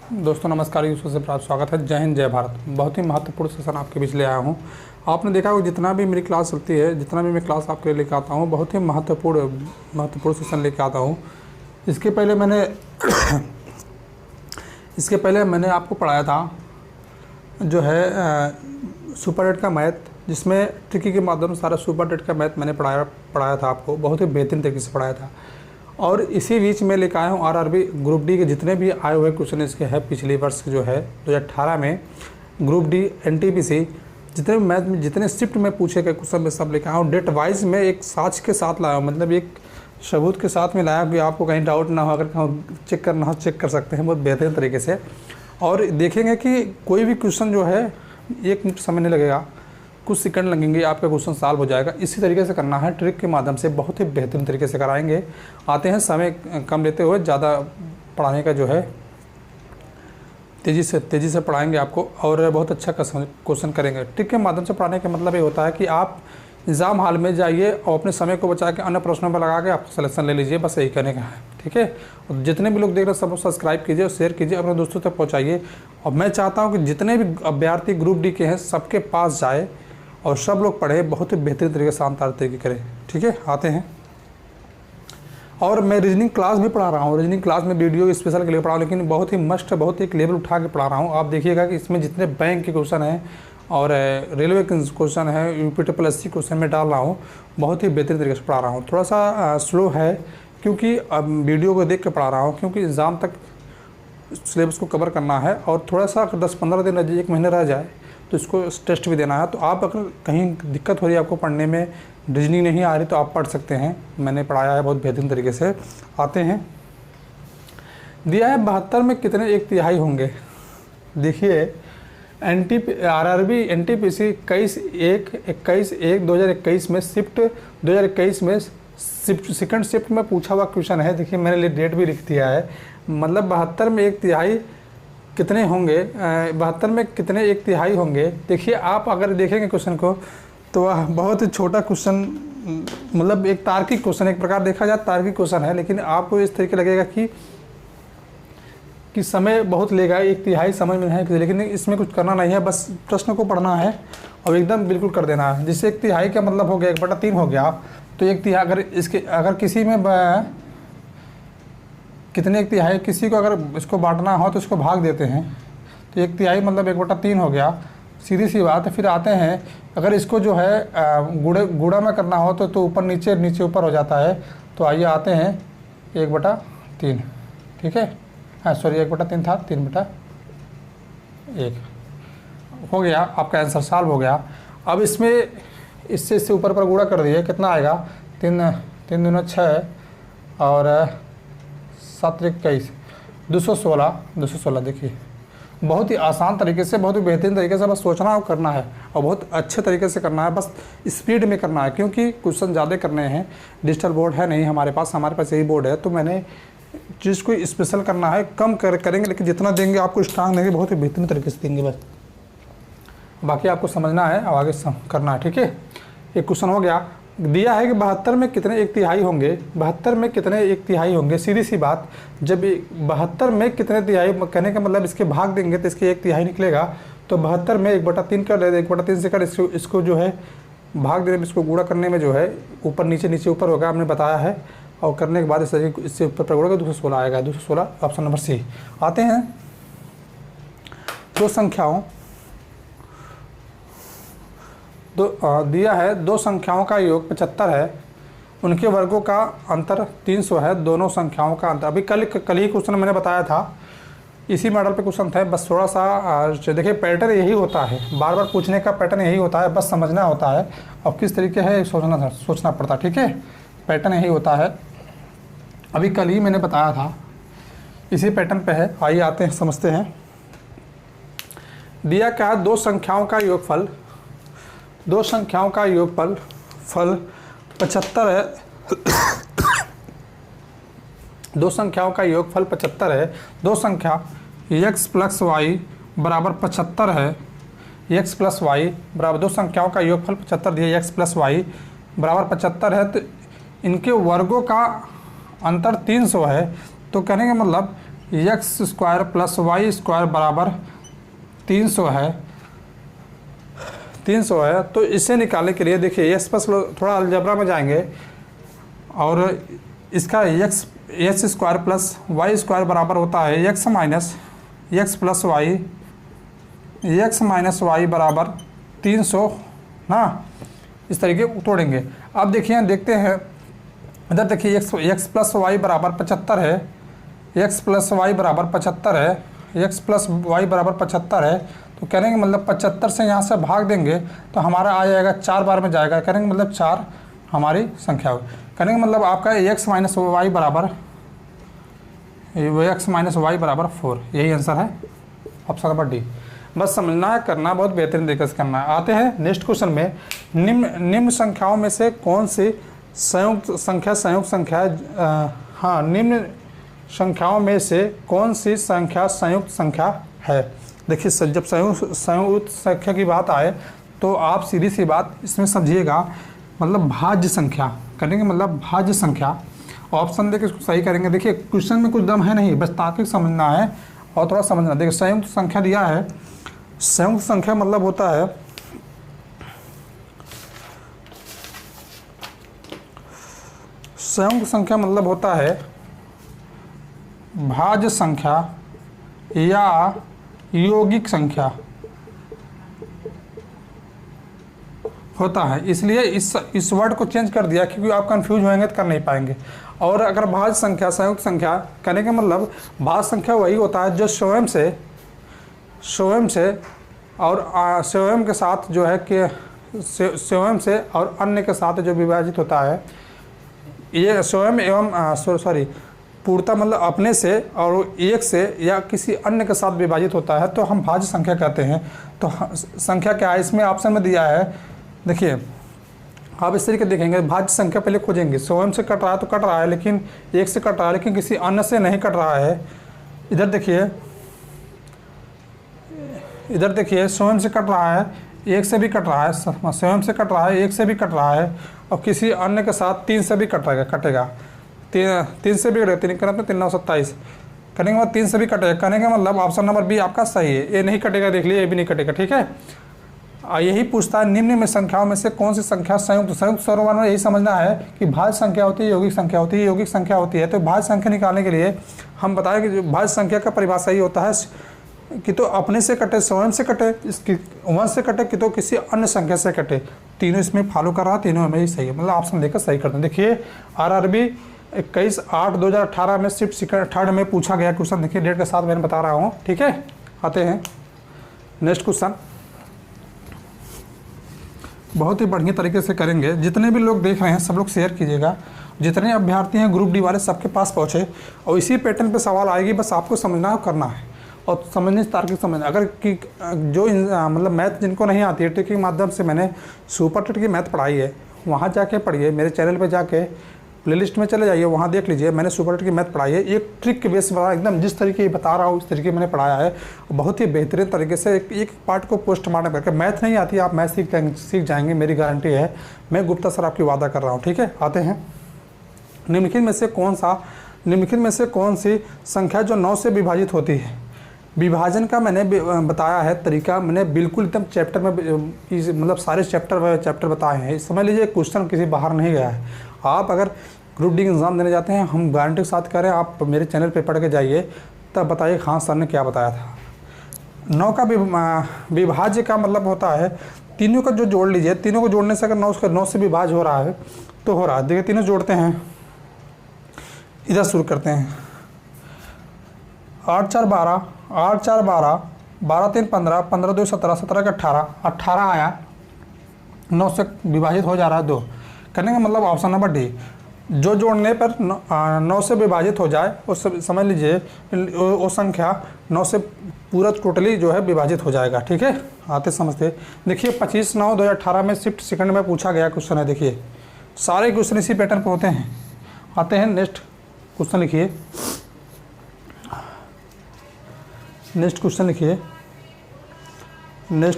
दोस्तों नमस्कार, यूसुफ से प्राप्त स्वागत है। जय हिंद, जय भारत। बहुत ही महत्वपूर्ण सेशन आपके बीच ले आया हूँ। आपने देखा होगा जितना भी मेरी क्लास चलती है, जितना भी मैं क्लास आपके लिए लेकर आता हूँ, बहुत ही महत्वपूर्ण सेशन लेकर आता हूँ। इसके पहले मैंने आपको पढ़ाया था जो है सुपर टेट का मैथ, जिसमें ट्रिकी के माध्यम से सारा सुपर टेट का मैथ मैंने पढ़ाया था आपको, बहुत ही बेहतरीन तरीके से पढ़ाया था। और इसी बीच में लेकर आया हूँ आरआरबी ग्रुप डी के जितने भी आए हुए क्वेश्चन इसके है पिछले वर्ष जो है 2018 में ग्रुप डी एनटीपीसी जितने भी मैथ में जितने शिफ्ट में पूछे गए क्वेश्चन में सब लेकर आया हूँ। डेट वाइज में एक साक्ष्य के साथ लाया हूँ, मतलब एक सबूत के साथ में लाया कि आपको कहीं डाउट ना हो, अगर कहीं चेक करना हो चेक कर सकते हैं बहुत बेहतरीन तरीके से। और देखेंगे कि कोई भी क्वेश्चन जो है 1 मिनट समय नहीं लगेगा, कुछ सेकंड लगेंगे, आपका क्वेश्चन सॉल्व हो जाएगा। इसी तरीके से करना है, ट्रिक के माध्यम से बहुत ही बेहतरीन तरीके से कराएंगे। आते हैं समय कम लेते हुए, ज़्यादा पढ़ाने का जो है तेज़ी से पढ़ाएंगे आपको और बहुत अच्छा क्वेश्चन करेंगे। ट्रिक के माध्यम से पढ़ाने का मतलब ये होता है कि आप एग्ज़ाम हॉल में जाइए और अपने समय को बचा के अन्य प्रश्नों पर लगा के आप सिलेक्शन ले लीजिए, बस यही करने का है। ठीक है, और जितने भी लोग देख रहे हैं सब लोग सब्सक्राइब कीजिए और शेयर कीजिए, अपने दोस्तों तक पहुँचाइए। और मैं चाहता हूँ कि जितने भी अभ्यर्थी ग्रुप डी के हैं सबके पास जाए और सब लोग पढ़े, बहुत ही बेहतरीन तरीके से शानदार तरीके करें। ठीक है, आते हैं। और मैं रीजनिंग क्लास भी पढ़ा रहा हूँ, रीजनिंग क्लास में वीडियो स्पेशल के लिए पढ़ा हूँ, लेकिन बहुत ही मस्त, बहुत ही एक लेवल उठा के पढ़ा रहा हूँ। आप देखिएगा कि इसमें जितने बैंक के क्वेश्चन हैं और रेलवे के क्वेश्चन है, यूपीटीपीएससी क्वेश्चन में डाल रहा हूँ, बहुत ही बेहतरीन तरीके से पढ़ा रहा हूँ। थोड़ा सा स्लो है क्योंकि अब वीडियो को देख के पढ़ा रहा हूँ, क्योंकि एग्ज़ाम तक सिलेबस को कवर करना है और थोड़ा सा 10-15 दिन रह जाए, 1 महीना रह जाए तो इसको टेस्ट भी देना है। तो आप अगर कहीं दिक्कत हो रही है आपको पढ़ने में, रीजनिंग नहीं आ रही, तो आप पढ़ सकते हैं, मैंने पढ़ाया है बहुत बेहतरीन तरीके से। आते हैं, दिया है 72 में कितने 1/3 होंगे। देखिए आरआरबी एनटीपीसी 21/1/2021 में शिफ्ट 2021 में सेकंड शिफ्ट में पूछा हुआ क्वेश्चन है। देखिए मैंने लिए डेट भी लिख दिया है, मतलब 72 में 1/3 कितने होंगे, 72 में कितने 1/3 होंगे। देखिए आप अगर देखेंगे क्वेश्चन को तो वह बहुत ही छोटा क्वेश्चन, मतलब एक तार्किक क्वेश्चन, एक प्रकार देखा जाए तार्किक क्वेश्चन है, लेकिन आपको इस तरीके लगेगा कि समय बहुत लेगा, 1/3 समझ में नहीं है, लेकिन इसमें कुछ करना नहीं है, बस प्रश्न को पढ़ना है और एकदम बिल्कुल कर देना है। जिससे 1/3 का मतलब हो गया 1/3 हो गया। तो 1/3 अगर किसी में कितने 1/3, किसी को अगर इसको बांटना हो तो इसको भाग देते हैं, तो 1/3 मतलब 1/3 हो गया, सीधी सी बात है। फिर आते हैं, अगर इसको जो है गुणा में करना हो तो ऊपर नीचे नीचे ऊपर हो जाता है। तो आइए आते हैं 1/3, ठीक है, हाँ सॉरी 1/3 था, 3/1 हो गया, आपका आंसर सॉल्व हो गया। अब इसमें इससे ऊपर पर गुणा कर दिए, कितना आएगा, 3 दूना 6 और 7 21 216। देखिए बहुत ही आसान तरीके से, बहुत ही बेहतरीन तरीके से बस सोचना और करना है, और बहुत अच्छे तरीके से करना है, बस स्पीड में करना है, क्योंकि क्वेश्चन ज़्यादा करने हैं। डिजिटल बोर्ड है नहीं हमारे पास यही बोर्ड है, तो मैंने चीज़ को स्पेशल करना है, कम करेंगे लेकिन जितना देंगे आपको स्ट्रांग देंगे, बहुत ही बेहतरीन तरीके से देंगे, बस बाकी आपको समझना है और आगे करना है। ठीक है, एक क्वेश्चन हो गया। दिया है कि 72 में कितने 1/3 होंगे, 72 में कितने 1/3 होंगे। सीधी सी बात, जब 72 में कितने तिहाई कहने का मतलब इसके भाग देंगे तो इसके 1/3 निकलेगा। तो 72 में 1/3 कर ले, 1/3 से कर इसको जो है भाग देने में, इसको गुणा करने में जो है ऊपर नीचे ऊपर होगा, आपने बताया है। और करने के बाद इससे ऊपर पर गुणा 216 आएगा, 216 ऑप्शन नंबर सी। आते हैं दिया है 2 संख्याओं का योग 75 है, उनके वर्गों का अंतर 300 है, दोनों संख्याओं का अंतर। अभी कल ही क्वेश्चन मैंने बताया था, इसी मॉडल पे क्वेश्चन था, बस थोड़ा सा देखिए पैटर्न यही होता है, बार बार पूछने का पैटर्न यही होता है, बस समझना होता है और किस तरीके है सोचना पड़ता है। ठीक है, पैटर्न यही होता है, अभी कल ही मैंने बताया था, इसी पैटर्न पे है। आइए आते हैं, समझते हैं। दिया क्या, 2 संख्याओं का योगफल 75 है। 2 संख्याओं का योगफल 75 है। 2 संख्या x + y बराबर 75 है, x + y बराबर 2 संख्याओं का योगफल 75 दिया, x + y बराबर 75 है, तो इनके वर्गों का अंतर 300 है। तो कहने का मतलब x square plus y square बराबर 300 है, 300 है। तो इसे निकालने के लिए देखिए एक्स प्लस, थोड़ा अलजबरा में जाएंगे और इसका x square plus y square बराबर होता है x minus x plus y, x minus y बराबर 300 ना। इस तरीके तोड़ेंगे। अब देखिए देखते हैं इधर देखिए एक्स प्लस वाई बराबर 75 है, एक्स प्लस वाई बराबर 75 है, एक्स प्लस वाई बराबर 75 है। तो कहने का मतलब 75 से यहाँ से भाग देंगे तो हमारा आ जाएगा 4 बार में जाएगा, कहने का मतलब 4 हमारी संख्या हुई। कहने का मतलब आपका एक्स माइनस वाई बराबर एक्स माइनस वाई बराबर 4, यही आंसर है ऑप्शन नंबर डी। बस समझना है, करना बहुत बेहतरीन तरीके से करना है। आते हैं नेक्स्ट क्वेश्चन में। निम्न संख्याओं में से कौन सी संयुक्त संख्या हाँ, निम्न संख्याओं में से कौन सी संख्या संयुक्त संख्या है। देखिए जब संयुक्त संख्या की बात आए तो आप सीधी सी बात इसमें समझिएगा, मतलब भाज्य संख्या करेंगे, मतलब भाज्य संख्या। ऑप्शन देके इसको सही करेंगे। देखिए क्वेश्चन में कुछ दम है नहीं, बस तार्किक समझना है और थोड़ा समझना। देखिए संयुक्त संख्या दिया है, संयुक्त संख्या मतलब होता है संयुक्त संख्या मतलब होता है भाज्य संख्या या यौगिक संख्या होता है। इसलिए इस वर्ड को चेंज कर दिया क्योंकि आप कंफ्यूज होंगे तो कर नहीं पाएंगे। और अगर भाज्य संख्या संयुक्त संख्या कहने का मतलब भाज्य संख्या वही होता है जो स्वयं से और स्वयं के साथ जो है कि स्वयं से और अन्य के साथ जो विभाजित होता है। ये स्वयं एवं पूर्णतः मतलब अपने से और एक से या किसी अन्य के साथ विभाजित होता है तो हम भाज्य संख्या कहते हैं। तो संख्या क्या है इसमें ऑप्शन में दिया है। देखिए आप इस तरीके देखेंगे, भाज्य संख्या पहले खोजेंगे। स्वयं से कट रहा है तो कट रहा है, लेकिन एक से कट रहा है, लेकिन किसी अन्य से नहीं कट रहा है। इधर देखिए स्वयं से कट रहा है, एक से भी कट रहा है, स्वयं से कट रहा है, एक से भी कट रहा है और किसी अन्य के साथ 3 से भी कटेगा। 3 से भी कटेगा, 3 करने पे 3 9 27 करने के बाद 3 से भी कटेगा। कहने का मतलब ऑप्शन नंबर बी आपका सही है। ये नहीं कटेगा, देख लिए, ये भी नहीं कटेगा। ठीक है, यही पूछता है निम्न में संख्याओं में से कौन सी संख्या संयुक्त स्वरों में यही समझना है कि भाज्य संख्या होती है, यौगिक संख्या होती है, यौगिक संख्या होती है। तो भाज्य संख्या निकालने के लिए हम बताएं कि भाज्य संख्या का परिभाषा ही होता है कि तो अपने से कटे, स्वयं से कटे, इसकी वंश से कटे कि तो किसी अन्य संख्या से कटे। तीनों इसमें फॉलो कर रहा, तीनों में ही सही है, मतलब ऑप्शन लेकर सही करते हैं। देखिए RRB 21/8/2018 में शिफ्ट सेकंड थर्ड में पूछा गया क्वेश्चन। देखिए डेट के साथ मैंने बता रहा हूँ। ठीक है, आते हैं नेक्स्ट क्वेश्चन। बहुत ही बढ़िया तरीके से करेंगे। जितने भी लोग देख रहे हैं सब लोग शेयर कीजिएगा, जितने अभ्यर्थी हैं ग्रुप डी वाले सबके पास पहुँचे और इसी पैटर्न पे सवाल आएगी। बस आपको समझना है, करना है और समझने तार्किक समझना। अगर कि जो मतलब मैथ जिनको नहीं आती है, ट्रिक के माध्यम से मैंने सुपर टेट की मैथ पढ़ाई है, वहाँ जाके पढ़िए। मेरे चैनल पे जाके प्लेलिस्ट में चले जाइए, वहाँ देख लीजिए। मैंने सुपर टेट की मैथ पढ़ाई है, एक ट्रिक के बेस पर एकदम जिस तरीके बता रहा हूँ उस तरीके मैंने पढ़ाया है। बहुत ही बेहतरीन तरीके से एक पार्ट को पोस्टमार्टम करके। मैथ नहीं आती, आप मैथ सीख जाएंगे, मेरी गारंटी है। मैं गुप्ता सर आपकी वादा कर रहा हूँ। ठीक है, आते हैं निम्नलिखित में से कौन सी संख्या जो 9 से विभाजित होती है। विभाजन का मैंने बताया है तरीका, मैंने बिल्कुल एकदम चैप्टर में मतलब सारे चैप्टर बताए हैं। समझ लीजिए क्वेश्चन किसी बाहर नहीं गया है। आप अगर ग्रुप डी एग्ज़ाम देने जाते हैं, हम गारंटी के साथ कह रहे हैं, आप मेरे चैनल पे पढ़ के जाइए, तब बताइए हाँ सर ने क्या बताया था। 9 का विभाज्य का मतलब होता है तीनों का जो जोड़ लीजिए, तीनों को जोड़ने से अगर 9 से विभाज्य हो रहा है तो हो रहा है। देखिए तीनों जोड़ते हैं, इधर शुरू करते हैं। 8 4 12, 8 4 12, 12 3 15, 15 2 17, 17 का 18, 18 आया, 9 से विभाजित हो जा रहा है 2। करने का मतलब ऑप्शन नंबर डी, जो जोड़ने पर 9 से विभाजित हो जाए उस समझ लीजिए वो संख्या 9 से पूरा टोटली जो है विभाजित हो जाएगा। ठीक है, आते समझते। देखिए 25/9/2018 में शिफ्ट सेकंड में पूछा गया क्वेश्चन है। देखिए सारे क्वेश्चन इसी पैटर्न पर होते हैं। आते हैं नेक्स्ट क्वेश्चन। लिखिए नेक्स्ट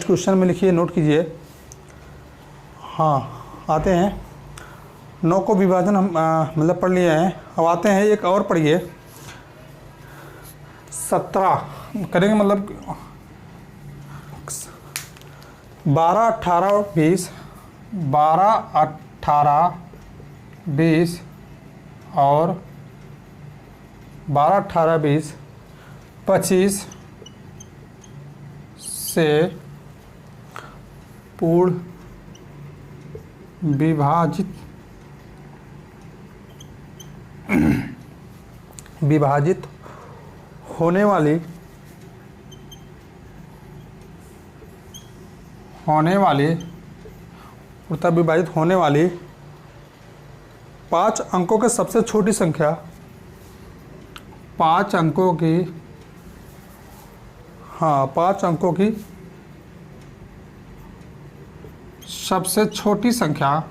क्वेश्चन में लिखिए, नोट कीजिए। हाँ, आते हैं 9 को विभाजन हम मतलब पढ़ लिए हैं। अब आते हैं एक और पढ़िए। 17 करेंगे, मतलब 12, 18, 20, 12, 18, 20 और 12, 18, 20, 25 से पूर्ण विभाजित होने वाली पूर्णतः विभाजित होने वाली 5 अंकों की सबसे छोटी संख्या, 5 अंकों की, हाँ 5 अंकों की सबसे छोटी संख्या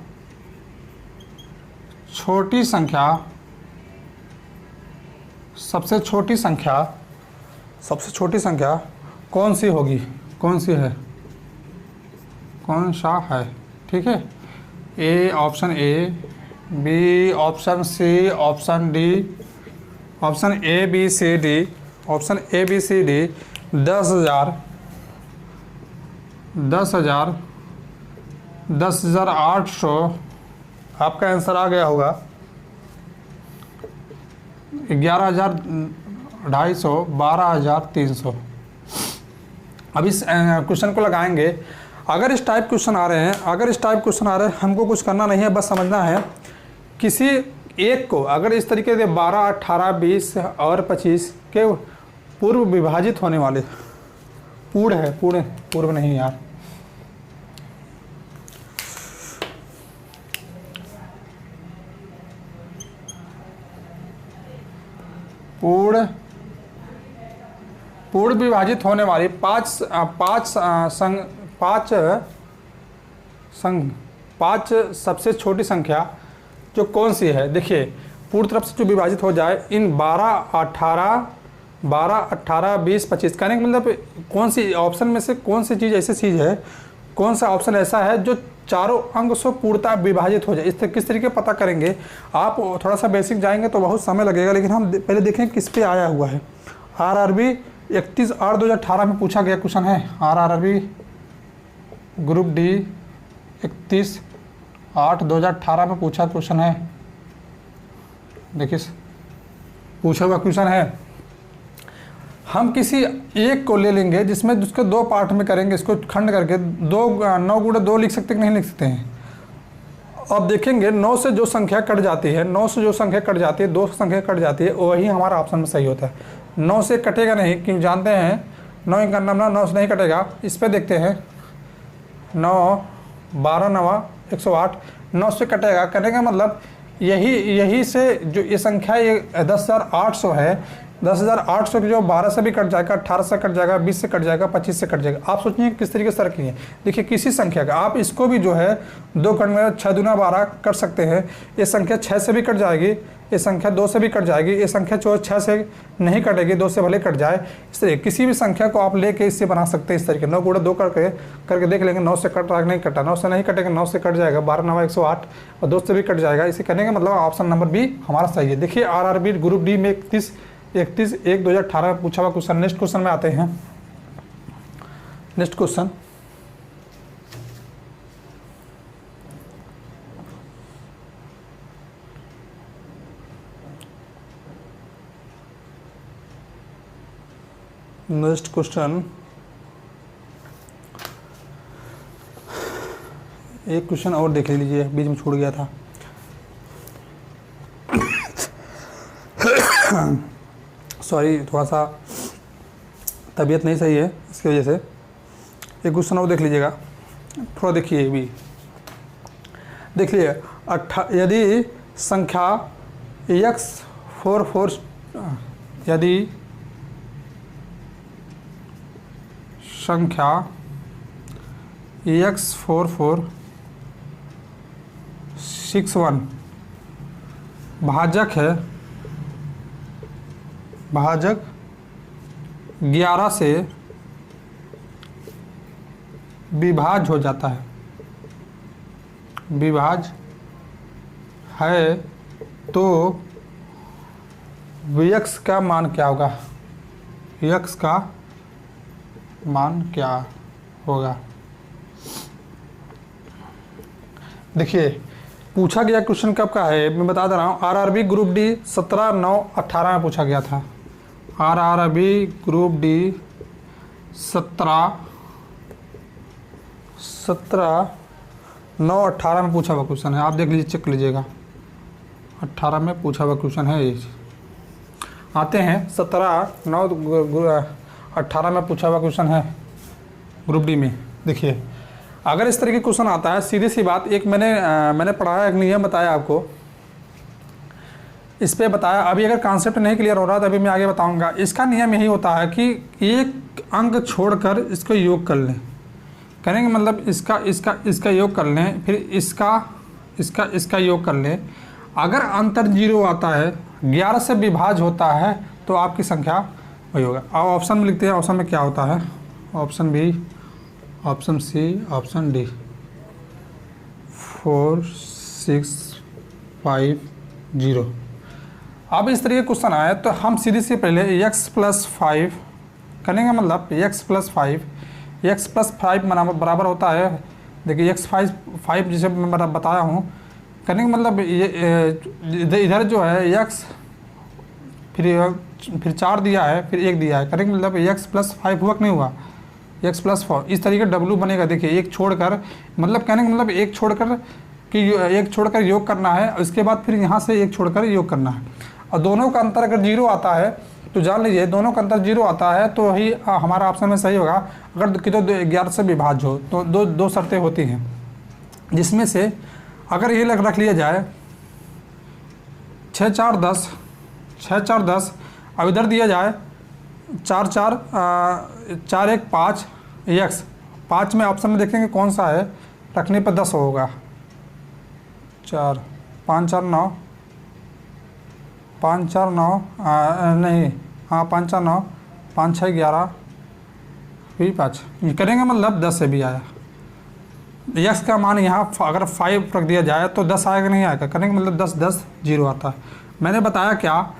सबसे छोटी संख्या कौन सी होगी, कौन सा है, ठीक है। A, option A, B, option C, option D, option A B C D, option A B C D. 10,000, 10,000, 10,800 आपका आंसर आ गया होगा। 11,250, 12,300। अब इस क्वेश्चन को लगाएंगे। अगर इस टाइप क्वेश्चन आ रहे हैं, हमको कुछ करना नहीं है, बस समझना है किसी एक को अगर इस तरीके से 12, 18, 20 और 25 के पूर्व विभाजित होने वाले, पूर्व नहीं यार, पूर्ण विभाजित होने वाली 5 सबसे छोटी संख्या जो कौन सी है। देखिए पूर्ण तरफ से जो विभाजित हो जाए इन 12, 18, 20, 25 कहने का मतलब कौन सी ऑप्शन में से कौन सी चीज़ ऐसी चीज़ है, कौन सा ऑप्शन ऐसा है जो चारों अंक से पूर्णतः विभाजित हो जाए। इस किस तरीके पता करेंगे आप, थोड़ा सा बेसिक जाएंगे तो बहुत समय लगेगा, लेकिन हम पहले देखें किस पे आया हुआ है। RRB 31/8/2018 में पूछा गया क्वेश्चन है। RRB ग्रुप डी 31/8/2018 में पूछा क्वेश्चन है। देखिए पूछा हुआ क्वेश्चन है। हम किसी एक को ले लेंगे जिसमें उसको 2 पार्ट में करेंगे, इसको खंड करके 9 गुणा 2 लिख सकते कि नहीं लिख सकते हैं। अब देखेंगे 9 से जो संख्या कट जाती है, 2 संख्या कट जाती है, वही हमारा ऑप्शन में सही होता है। 9 से कटेगा नहीं, क्योंकि जानते हैं 9 का नाम 9 से नहीं कटेगा। इस पर देखते हैं 9, 12 9 108, 9 से कटेगा। करने का मतलब यही से जो ये संख्या ये 10,800 है, 10,800 की जो 12 से भी कट जाएगा, 18 से कट जाएगा, 20 से कट जाएगा, 25 से कट जाएगा। आप सोचिए किस तरीके से रखी है। देखिए किसी संख्या का आप इसको भी जो है 2 खंड में 6 दूना 12 कर सकते हैं। ये संख्या 6 से भी कट जाएगी, ये संख्या 2 से भी कट जाएगी, ये संख्या 6 से नहीं कटेगी, 2 से भले कट जाए। इस तरह किसी भी संख्या को आप लेके इससे बना सकते हैं। इस तरीके 9 गुणा 2 करके देख लेंगे 9 से कट रहा नहीं कटा, 9 से नहीं कटेगा, 9 से कट जाएगा, 12 9 108 और 2 से भी कट जाएगा। इसे करने का मतलब ऑप्शन नंबर बी हमारा सही है। देखिए RRB ग्रुप डी में 31/1/2018 में पूछा हुआ क्वेश्चन। नेक्स्ट क्वेश्चन में आते हैं। नेक्स्ट क्वेश्चन एक क्वेश्चन और देख लीजिए, बीच में छूट गया था। सॉरी, थोड़ा सा तबीयत नहीं सही है, इसकी वजह से। एक क्वेश्चन और देख लीजिएगा, थोड़ा देखिए भी देख लीजिए। यदि संख्या x44 यदि संख्या x4461 भाजक है, भाजक 11 से विभाज्य हो जाता है, विभाज्य है, तो Vx का मान क्या होगा। यक्स का मान क्या होगा। देखिए पूछा गया क्वेश्चन कब का है, मैं बता दे रहा हूँ। आरआरबी ग्रुप डी 17/9/18 में पूछा गया था। आरआरबी ग्रुप डी 17/9/18 में पूछा हुआ क्वेश्चन है। आप देख लीजिए, चेक लीजिएगा, 18 में पूछा हुआ क्वेश्चन है ये। आते हैं 17/9/18 में पूछा हुआ क्वेश्चन है ग्रुप डी में। देखिए अगर इस तरह के क्वेश्चन आता है, सीधी सी बात, एक मैंने पढ़ाया, एक नियम बताया आपको, इस पे बताया। अभी अगर कॉन्सेप्ट नहीं क्लियर हो रहा तो अभी मैं आगे बताऊंगा। इसका नियम यही होता है कि एक अंक छोड़कर इसको योग कर लें। करेंगे मतलब इसका योग कर लें, फिर इसका योग कर लें। अगर अंतर 0 आता है, 11 से विभाज्य होता है, तो आपकी संख्या वही होगा। अब ऑप्शन में लिखते हैं, ऑप्शन में क्या होता है। Option B, option C, option D. 4 6 5 0। अब इस तरीके क्वेश्चन आए तो हम सीधी से पहले x+5 करेंगे, मतलब x+5 बराबर होता है। देखिए x5 जिसे मैं बताया हूँ, करने का मतलब ये इधर जो है x, फिर 4 दिया है, फिर 1 दिया है। करने का मतलब x+5 हुआ कि नहीं हुआ, x+4। इस तरीके w बनेगा। देखिए एक छोड़कर, मतलब कहने का मतलब एक छोड़कर योग करना है, उसके बाद फिर यहाँ से एक छोड़कर योग करना है। और दोनों का अंतर अगर 0 आता है तो जान लीजिए दोनों का अंतर 0 आता है तो ही हमारा ऑप्शन में सही होगा। अगर कि तो 11 से विभाज्य हो तो दो शर्तें होती हैं, जिसमें से अगर ये रख लिया जाए 6 4 10, 6 4 10, अब इधर दिया जाए 4 4 4 1 5 x, 5 में ऑप्शन में देखेंगे कौन सा है, रखने पर 10 होगा। 4 5 4 9, 5 4 9 नहीं, हाँ 5 4 9, 5 6 11, फिर 5 करेंगे मतलब 10 से भी आया। यक्स का मान यहाँ अगर 5 रख दिया जाए तो 10 आएगा नहीं आएगा, करेंगे मतलब 10 10 0 आता है। मैंने बताया क्या,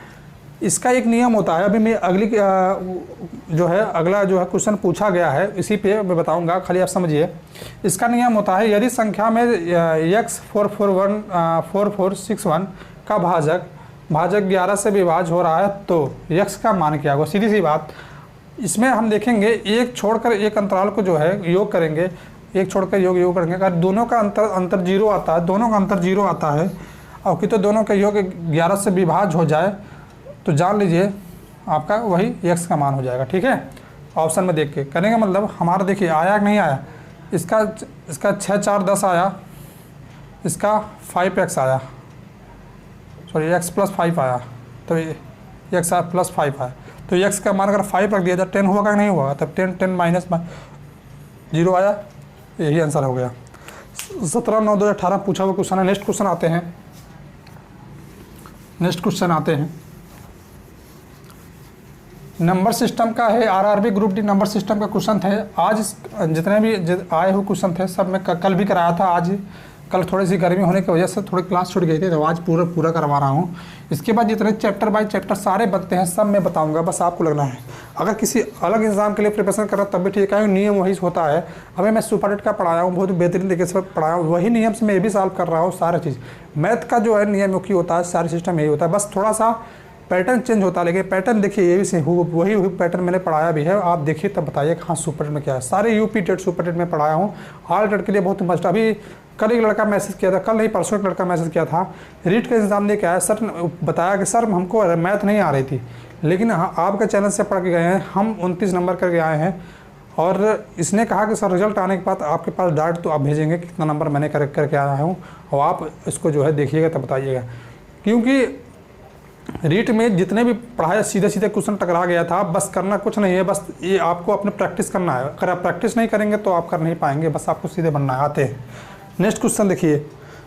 इसका एक नियम होता है। अभी मैं अगला जो है क्वेश्चन पूछा गया है, इसी पे मैं बताऊंगा, खाली आप समझिए। इसका नियम होता है, यदि संख्या में x 4461 का भाजक 11 से विभाज्य हो रहा है तो x का मान क्या होगा। सीधी सी बात, इसमें हम देखेंगे एक छोड़कर एक अंतराल को जो है योग करेंगे, एक छोड़कर योग करेंगे। अगर दोनों का अंतर 0 आता है, दोनों का अंतर 0 आता है और कि तो दोनों का योग 11 से विभाज्य हो जाए तो जान लीजिए आपका वही x का मान हो जाएगा। ठीक है, ऑप्शन में देख के करेंगे, मतलब हमारा देखिए आया कि नहीं आया। इसका 6 4 10 आया, इसका 5x आया, सॉरी x+5 आया, तो x+5 आया। तो x का मान अगर 5 रख दिया जाए 10 हुआ कि नहीं हुआ, तब 10 -0 आया, यही आंसर हो गया। 17/9/2018 पूछा हुआ क्वेश्चन है। नेक्स्ट क्वेश्चन आते हैं। नंबर सिस्टम का है, RRB group D number system का क्वेश्चन थे। आज जितने भी आए हुए क्वेश्चन थे सब मैं कल भी कराया था। आज कल थोड़ी सी गर्मी होने की वजह से थोड़ी क्लास छूट गई थी, तो आज पूरा करवा रहा हूँ। इसके बाद जितने चैप्टर बाय चैप्टर सारे बनते हैं सब मैं बताऊंगा, बस आपको लगना है। अगर किसी अलग एग्जाम के लिए प्रिपरेशन कर रहा तब भी ठीक है, नियम वही होता है। अभी मैं सुपरहिट का पढ़ाया हूँ, बहुत बेहतरीन तरीके से पढ़ाया हूँ, वही नियम से मैं ये भी सॉल्व कर रहा हूँ सारा चीज़। मैथ का जो है नियम की होता है, सारे सिस्टम यही होता है, बस थोड़ा सा पैटर्न चेंज होता है। लेकिन पैटर्न देखिए ये भी वही पैटर्न मैंने पढ़ाया भी है, आप देखिए तब बताइए कहाँ सुपरहिट में क्या है। सारे यूपी टेट सुपरहिट में पढ़ाया हूँ, ऑल टेट के लिए बहुत मस्ट। अभी कल एक लड़का मैसेज किया था, कल नहीं परसों एक लड़का मैसेज किया था, रीट का एग्जाम दे के आया, सर बताया कि सर हमको मैथ नहीं आ रही थी, लेकिन आपके चैनल से पढ़ के गए हैं, हम 29 नंबर करके आए हैं। और इसने कहा कि सर रिजल्ट आने के बाद आपके पास डायरेक्ट तो आप भेजेंगे कितना नंबर मैंने करके आया हूँ, और आप इसको जो है देखिएगा तब बताइएगा। क्योंकि रीट में जितने भी पढ़ाए सीधे क्वेश्चन टकरा गया था। बस करना कुछ नहीं है, बस ये आपको अपने प्रैक्टिस करना है। अगर आप प्रैक्टिस नहीं करेंगे तो आप कर नहीं पाएंगे, बस आपको सीधे बनना है। आते हैं नेक्स्ट क्वेश्चन। देखिए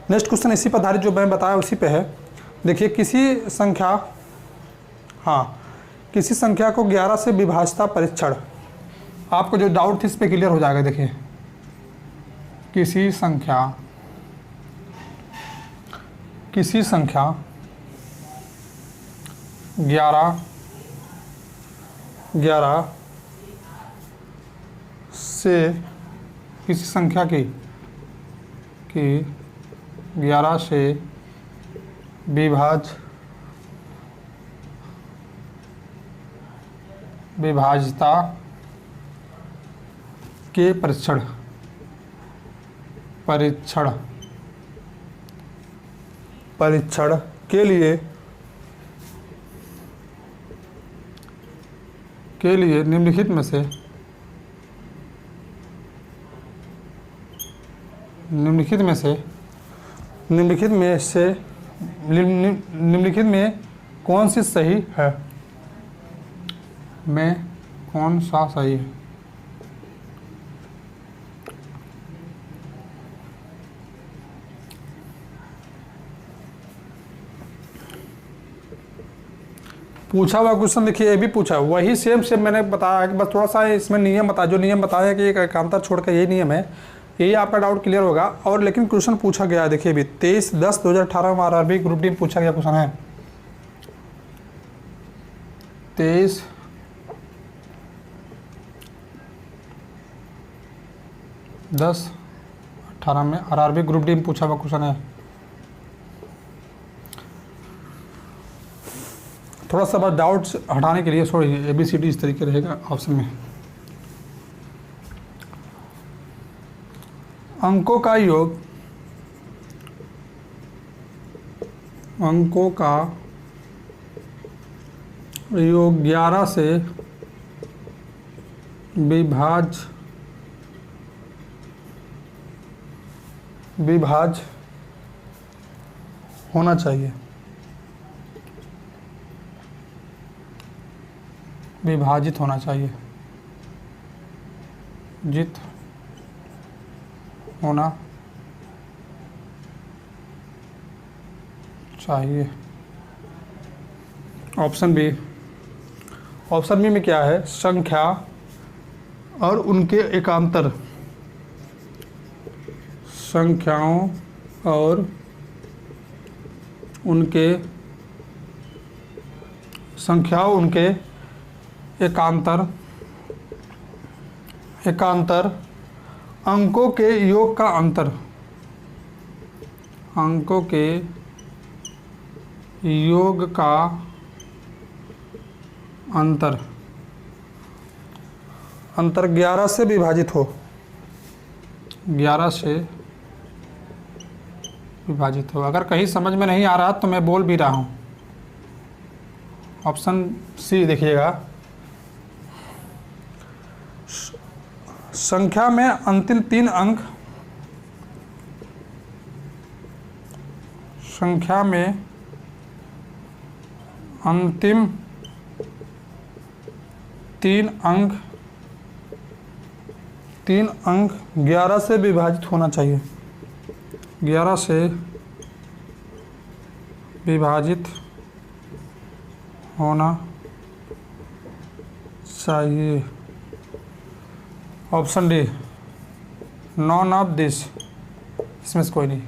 नेक्स्ट क्वेश्चन इसी पर आधारित जो मैं बताया उसी पे है। देखिए किसी संख्या को 11 से विभाज्यता परीक्षण, आपको जो डाउट थी इस पर क्लियर हो जाएगा। देखिए किसी संख्या 11 11 से किसी संख्या की 11 से विभाज्यता के परीक्षण के लिए निम्नलिखित में कौन सी सही है, में कौन सा सही है। पूछा हुआ क्वेश्चन देखिए, ये भी पूछा वही सेम मैंने बताया है कि बस थोड़ा सा इसमें नियम जो नियम बताया कि एक एकांतर छोड़ कर यही नियम है, यही आपका डाउट क्लियर होगा। और लेकिन क्वेश्चन पूछा गया है, देखिए अभी 23/10/2018 में आरआरबी ग्रुप डी में पूछा गया क्वेश्चन है 23/10/18 में आरआरबी ग्रुप डी में पूछा हुआ क्वेश्चन है। थोड़ा सा बस डाउट्स हटाने के लिए सॉरी ABCD इस तरीके रहेगा ऑप्शन में। अंकों का योग 11 से विभाज्य होना चाहिए, विभाजित होना चाहिए, जित होना चाहिए। ऑप्शन बी में क्या है, संख्या और उनके एकांतर, संख्याओं और उनके एकांतर अंकों के योग का अंतर, अंकों के योग का अंतर 11 से विभाजित हो, 11 से विभाजित हो। अगर कहीं समझ में नहीं आ रहा तो मैं बोल भी रहा हूँ। ऑप्शन सी देखिएगा, संख्या में अंतिम 3 अंक, संख्या में अंतिम 3 अंक 11 से विभाजित होना चाहिए, 11 से विभाजित होना चाहिए। Option D none of this, इसमें से कोई नहीं।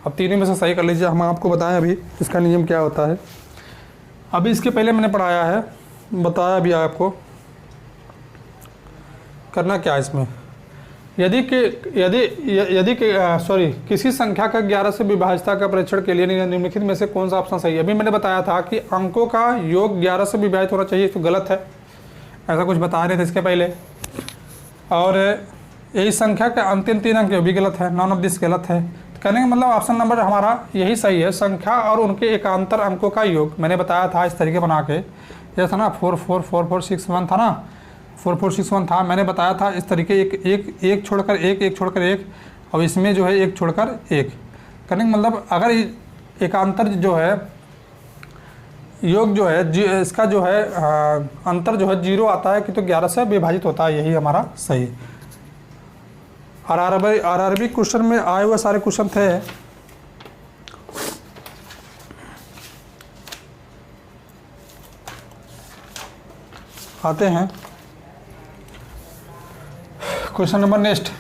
अब तीनों में से सही कर लीजिए। हम आपको बताएं अभी इसका नियम क्या होता है। अभी इसके पहले मैंने पढ़ाया है, बताया भी आपको करना क्या है इसमें। किसी संख्या का 11 से विभाज्यता का परीक्षण के लिए निम्नलिखित में से कौन सा ऑप्शन सही है। अभी मैंने बताया था कि अंकों का योग 11 से विभाजित होना चाहिए, तो गलत है, ऐसा कुछ बता रहे थे इसके पहले। और यही संख्या के अंतिम 3 अंक भी गलत है, नॉन ऑफ दिस गलत है। तो कहने का मतलब ऑप्शन नंबर हमारा यही सही है, संख्या और उनके एकांतर अंकों का योग। मैंने बताया था इस तरीके बना के, जैसा था ना 444461 था ना, 4461 था, मैंने बताया था इस तरीके एक छोड़कर एक छोड़कर एक, और इसमें जो है एक छोड़कर एक। कहने का मतलब अगर एकांतर जो है योग जो है इसका जो है अंतर जो है 0 आता है कि तो 11 से विभाजित होता है, यही हमारा सही। आरआरबी क्वेश्चन में आए हुए सारे क्वेश्चन थे। आते हैं क्वेश्चन नंबर नेक्स्ट।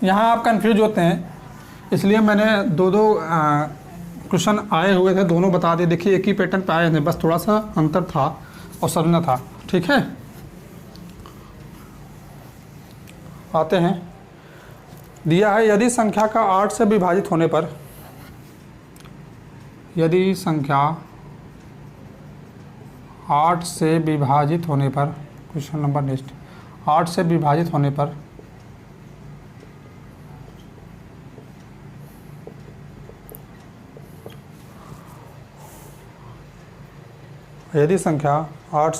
यहाँ आप कंफ्यूज होते हैं, इसलिए मैंने दो क्वेश्चन आए हुए थे, दोनों बता दिए। देखिए एक ही पैटर्न पे आए थे, बस थोड़ा सा अंतर था और समझना था। ठीक है, आते हैं। दिया है यदि संख्या का 8 से विभाजित होने पर, यदि संख्या 8 से विभाजित होने पर, क्वेश्चन नंबर नेक्स्ट, 8 से विभाजित होने पर यदि संख्या 8,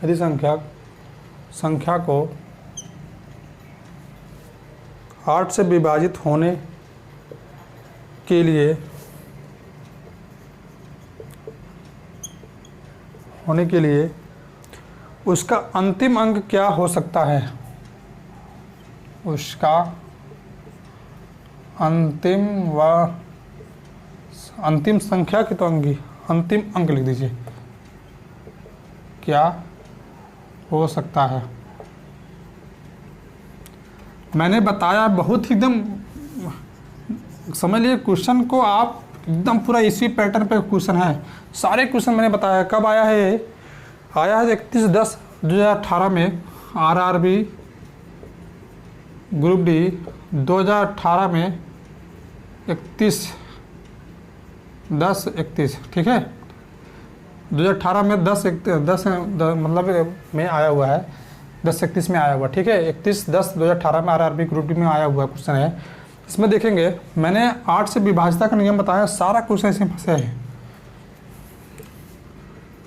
यदि संख्या को 8 से विभाजित होने के लिए उसका अंतिम अंक क्या हो सकता है, उसका अंतिम संख्या की तो अंतिम अंक लिख दीजिए, क्या हो सकता है। मैंने बताया बहुत एकदम समझ लिए क्वेश्चन को आप, एकदम पूरा इसी पैटर्न पे क्वेश्चन है। सारे क्वेश्चन मैंने बताया। कब आया है ये? आया है 31/10/2018 में। आरआरबी ग्रुप डी 2018 में 31/10/31। ठीक है, 2018 में 10 मतलब में आया हुआ है, 10/31 में आया हुआ। ठीक है, 31/10/2018 में आरआरबी ग्रुप डी में आया हुआ क्वेश्चन है। इसमें देखेंगे मैंने 8 से विभाजिता का नियम बताया, सारा क्वेश्चन इसमें फंसे है,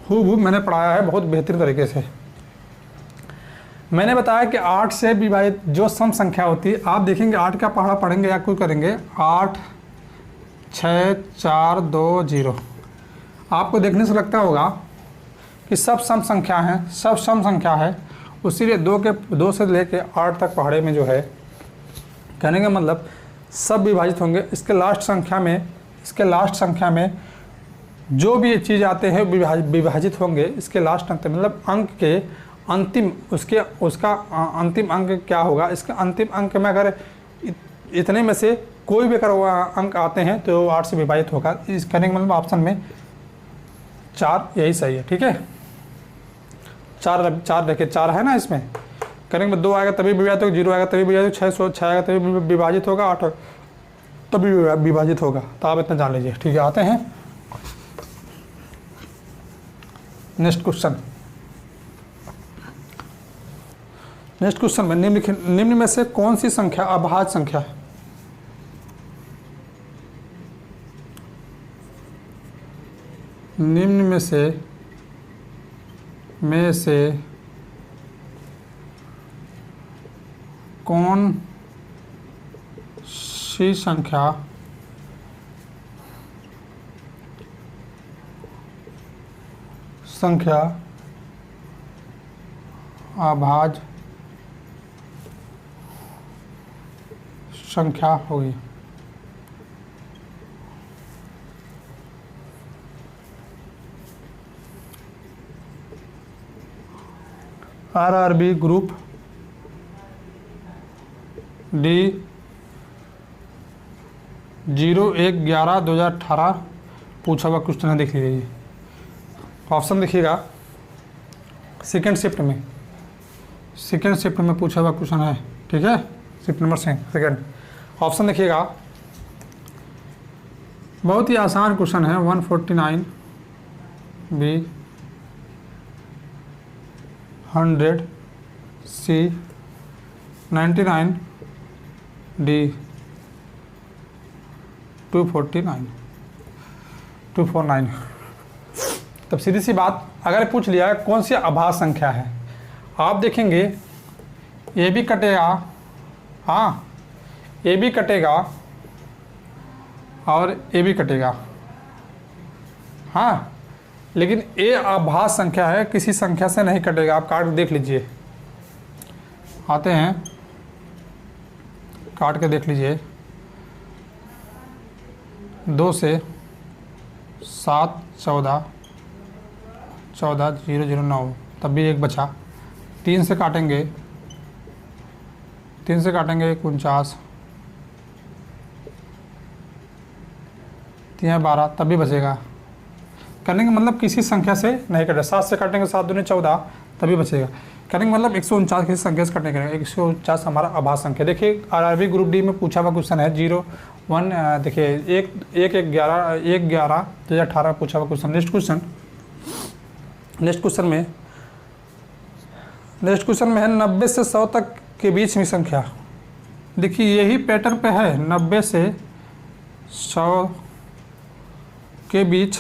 खूब मैंने पढ़ाया है बहुत बेहतरीन तरीके से। मैंने बताया कि 8 से विभाजित जो सम संख्या होती है, आप देखेंगे 8 का पहाड़ा पढ़ेंगे या कोई करेंगे, 8 6 4 2 0। आपको देखने से लगता होगा कि सब सम संख्या हैं, सब सम संख्या है, उसीलिए 2 से लेके 8 तक पहाड़े में जो है, कहने का मतलब सब विभाजित होंगे। इसके लास्ट संख्या में जो भी चीज़ आते हैं विभाजित होंगे इसके लास्ट अंक, मतलब अंक के अंतिम, उसका अंतिम अंक क्या होगा। इसका अंतिम अंक में अगर इतने में से कोई भी अगर अंक आते हैं तो 8 से विभाजित होगा। इस कहने का मतलब ऑप्शन में 4 यही सही है। ठीक है, 4 देखिए 4 है ना इसमें, कहने का 2 आएगा तभी विभाजित होगा, 0 आएगा तभी विभाजित होगा, 6 आएगा तभी विभाजित होगा, 8 तभी विभाजित होगा। तो आप इतना जान लीजिए। ठीक है, आते हैं नेक्स्ट क्वेश्चन। नेक्स्ट क्वेश्चन में निम्न में से कौन सी संख्या अभाज्य संख्या है? निम्न में से कौन सी संख्या अभाज्य संख्या होगी? आरआरबी ग्रुप डी 01/11/2018 पूछा हुआ क्वेश्चन है, देख लीजिए। ऑप्शन देखिएगा, सेकेंड शिफ्ट में पूछा हुआ क्वेश्चन है। ठीक है, शिफ्ट नंबर सेकेंड। ऑप्शन देखिएगा, बहुत ही आसान क्वेश्चन है। 149 बी 100 सी 99 डी 249। तब सीधी सी बात, अगर पूछ लिया कौन सी अभाज्य संख्या है, आप देखेंगे ये भी कटेगा, हाँ ये भी कटेगा और ये भी कटेगा, हाँ, लेकिन ये अभाज्य संख्या है, किसी संख्या से नहीं कटेगा। आप काट देख लीजिए, आते हैं काट के देख लीजिए। 2 से 7 14 009, तब भी एक बचा। 3 से काटेंगे 49, 3 12 तब भी बचेगा। करने का मतलब किसी संख्या से नहीं कटे, 7 से काटेंगे 7 दूनी 14 तभी बचेगा। करने का मतलब 149 किसी संख्या से कटने का 149 हमारा आभास संख्या। देखिए आरआरबी ग्रुप डी में पूछा हुआ क्वेश्चन है 0 1 देखिए 1/11/2018 पूछा हुआ क्वेश्चन। नेक्स्ट क्वेश्चन में है 90 से 100 तक के बीच में संख्या। देखिए यही पैटर्न पे है, 90 से 100 के बीच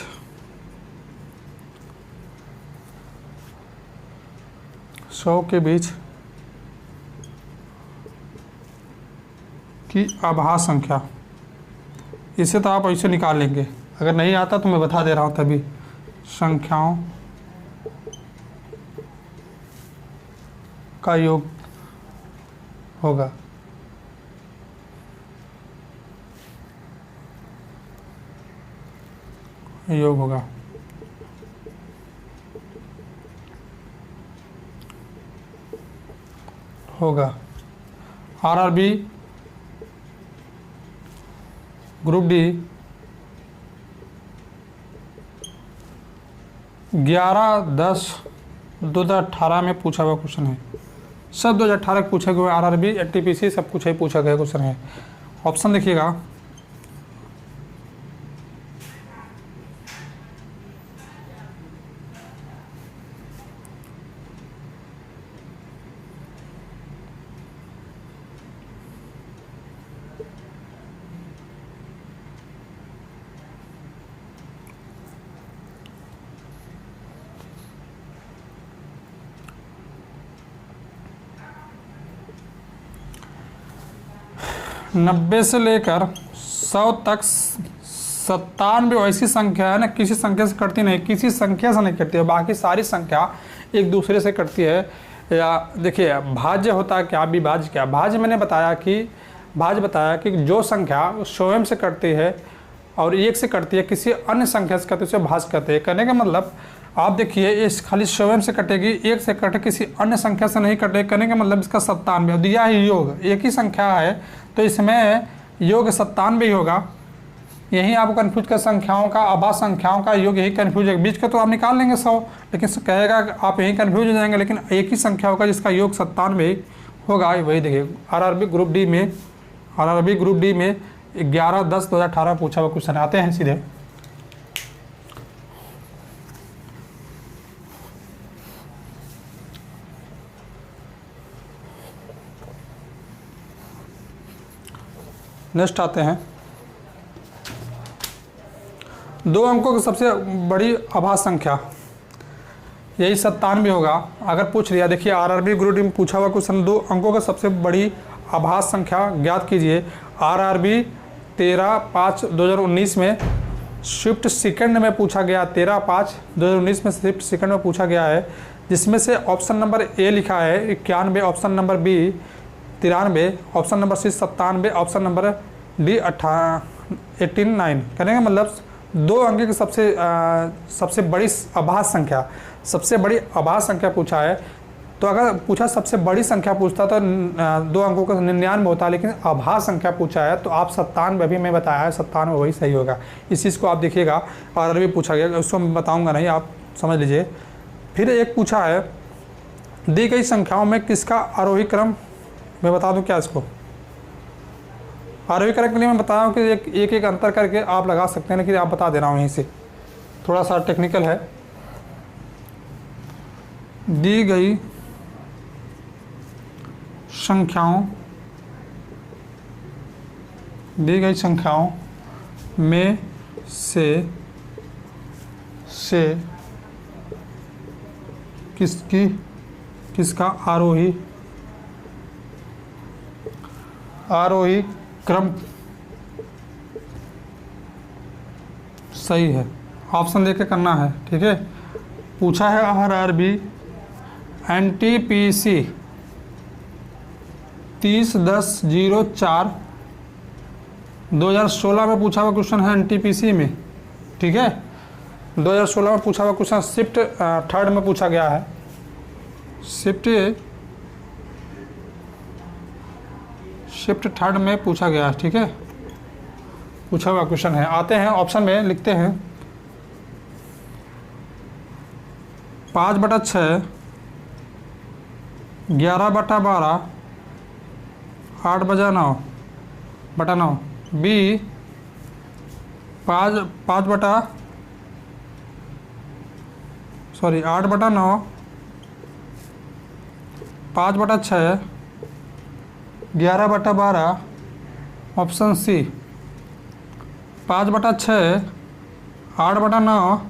की आभास संख्या। इसे तो आप ऐसे निकाल लेंगे, अगर नहीं आता तो मैं बता दे रहा हूँ तभी। संख्याओं का योग होगा। आरआरबी ग्रुप डी 11/10/2018 में पूछा हुआ क्वेश्चन है। सब 2018 पूछा गया, आरआरबी एनटीपीसी सब कुछ ही पूछा गया क्वेश्चन है। ऑप्शन देखिएगा, नब्बे से लेकर 100 तक 97 ऐसी संख्या है ना, किसी संख्या से कटती नहीं, किसी संख्या से नहीं कटती है, बाकी सारी संख्या एक दूसरे से कटती है। या देखिए भाज्य होता है क्या, विभाज्य क्या। भाज्य मैंने बताया कि जो संख्या स्वयं से कटती है और एक से कटती है, किसी अन्य संख्या से कटती है, उसे भाज्य कहते हैं। कहने का मतलब आप देखिए इस खाली स्वयं से कटेगी, एक से कटे, किसी अन्य संख्या से नहीं कटे। कहने का मतलब इसका 97 दिया ही योग, एक ही संख्या है तो इसमें योग 97 ही होगा। यही आपको कन्फ्यूज कर, संख्याओं का आभास संख्याओं का योग यही कन्फ्यूज है। बीच का तो आप निकाल लेंगे 100, लेकिन कहेगा आप यही कन्फ्यूज हो जाएंगे, लेकिन एक ही संख्या होगा जिसका योग 97 होगा। वही देखिए आरआरबी ग्रुप डी में 11/10/2018 पूछा हुआ क्वेश्चन। आते हैं सीधे नेक्स्ट आते हैं। 2 अंकों की सबसे बड़ी आभास संख्या, यही 97 होगा। अगर पूछ लिया, देखिए आरआरबी ग्रुप डी में पूछा हुआ क्वेश्चन, 2 अंकों की सबसे बड़ी आभास संख्या ज्ञात कीजिए। आरआरबी 13/5/2019 में शिफ्ट सेकंड में पूछा गया, 13/5/2019 में शिफ्ट सेकंड में पूछा गया है, जिसमें से ऑप्शन नंबर ए लिखा है 91, option number B 93, option number C 97, option number D 89। कहने का मतलब 2 अंक की सबसे बड़ी आभास संख्या पूछा है। तो अगर पूछा सबसे बड़ी संख्या पूछता तो 2 अंकों का 99 होता, लेकिन आभास संख्या पूछा है तो आप 97 अभी मैं बताया है, 97 वही सही होगा। इस चीज़ को आप देखिएगा। और भी पूछा गया, उसको मैं बताऊंगा नहीं, आप समझ लीजिए। फिर एक पूछा है, दी गई संख्याओं में किसका आरोही क्रम, मैं बता दूं क्या इसको। आरोही क्रम के लिए मैं बता रहा हूँ कि एक अंतर करके आप लगा सकते हैं, लेकिन आप बता दे रहा हूँ यहीं से, थोड़ा सा टेक्निकल है। दी गई संख्याओं में से किसका आरोही क्रम सही है। ऑप्शन देके करना है, ठीक है। पूछा है आरआरबी एनटीपीसी 30/10/04 2016 में पूछा हुआ क्वेश्चन है एनटीपीसी में, ठीक है। 2016 में पूछा हुआ क्वेश्चन शिफ्ट थर्ड में पूछा गया है, शिफ्ट थर्ड में पूछा गया है, ठीक है। पूछा हुआ क्वेश्चन है। आते हैं ऑप्शन में, लिखते हैं 5/6, 11/12, 8/9 B 8/9, 5/6, 11/12, option C 5/6, 8/9,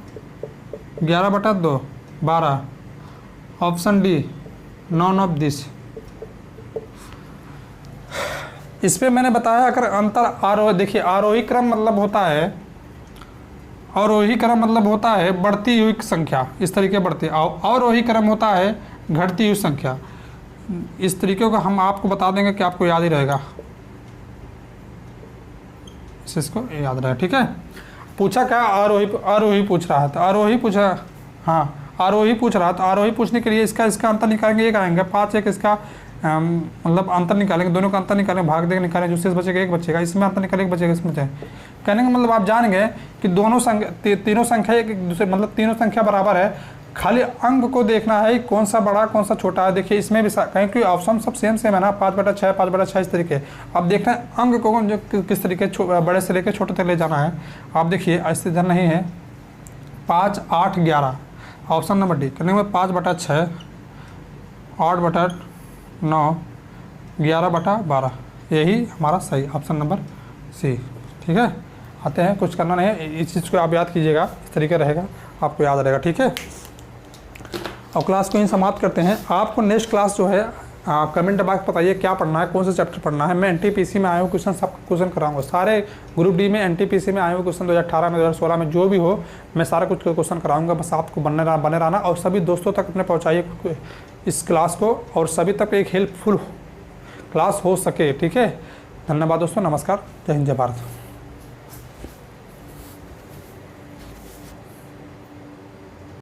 11/2, 12, option D none of this. इस पे मैंने बताया अगर अंतर आरोही, देखिए आरोही क्रम मतलब होता है, अवरोही क्रम मतलब होता है बढ़ती हुई संख्या, इस तरीके बढ़ती, अवरोही क्रम होता है घटती हुई संख्या। इस तरीके को हम आपको बता देंगे कि आपको याद ही रहेगा, इसको याद रहे, ठीक है। पूछा क्या, आरोही पूछ रहा था, आरोही पूछा, हाँ आरोही पूछ रहा था। आरोही पूछने के लिए इसका अंतर निकालेंगे, ये कहेंगे 5 1 इसका मतलब अंतर निकालेंगे, दोनों का अंतर निकालेंगे, भाग देकर निकालेंगे, जो शेष बचेगा 1 बचेगा, इसमें अंतर निकालेंगे, बचेगा इसमें बचेगा। कहने का मतलब आप जान गए कि दोनों तीनों संख्या एक दूसरे, मतलब तीनों संख्या बराबर है, खाली अंक को देखना है कौन सा बड़ा कौन सा छोटा है। देखिए इसमें भी कहीं कि ऑप्शन सब सेम है ना, 5/6, 5/6 इस तरीके। अब देखना है अंक को जो किस तरीके बड़े से लेकर छोटे तक ले जाना है। आप देखिए ऐसे इधर नहीं है, 5 8 11, ऑप्शन नंबर डी। करने में 5/6, 8/9, 11/12, यही हमारा सही ऑप्शन नंबर सी, ठीक है। आते हैं, कुछ करना नहीं है, इस चीज़ को आप याद कीजिएगा, इस तरीके रहेगा, आपको याद रहेगा, ठीक है। और क्लास को यहीं समाप्त करते हैं। आपको नेक्स्ट क्लास जो है कमेंट बॉक्स बताइए क्या पढ़ना है, कौन सा चैप्टर पढ़ना है। मैं एनटीपीसी में आया हूँ क्वेश्चन, सब क्वेश्चन कराऊंगा, सारे ग्रुप डी में एनटीपीसी में आए हुए क्वेश्चन 2018 में 2016 में जो भी हो, मैं सारा कुछ क्वेश्चन कराऊंगा। बस आपको बने रहना और सभी दोस्तों तक अपने पहुँचाइए इस क्लास को, और सभी तक एक हेल्पफुल क्लास हो सके, ठीक है। धन्यवाद दोस्तों, नमस्कार, जय हिंद, जय भारत।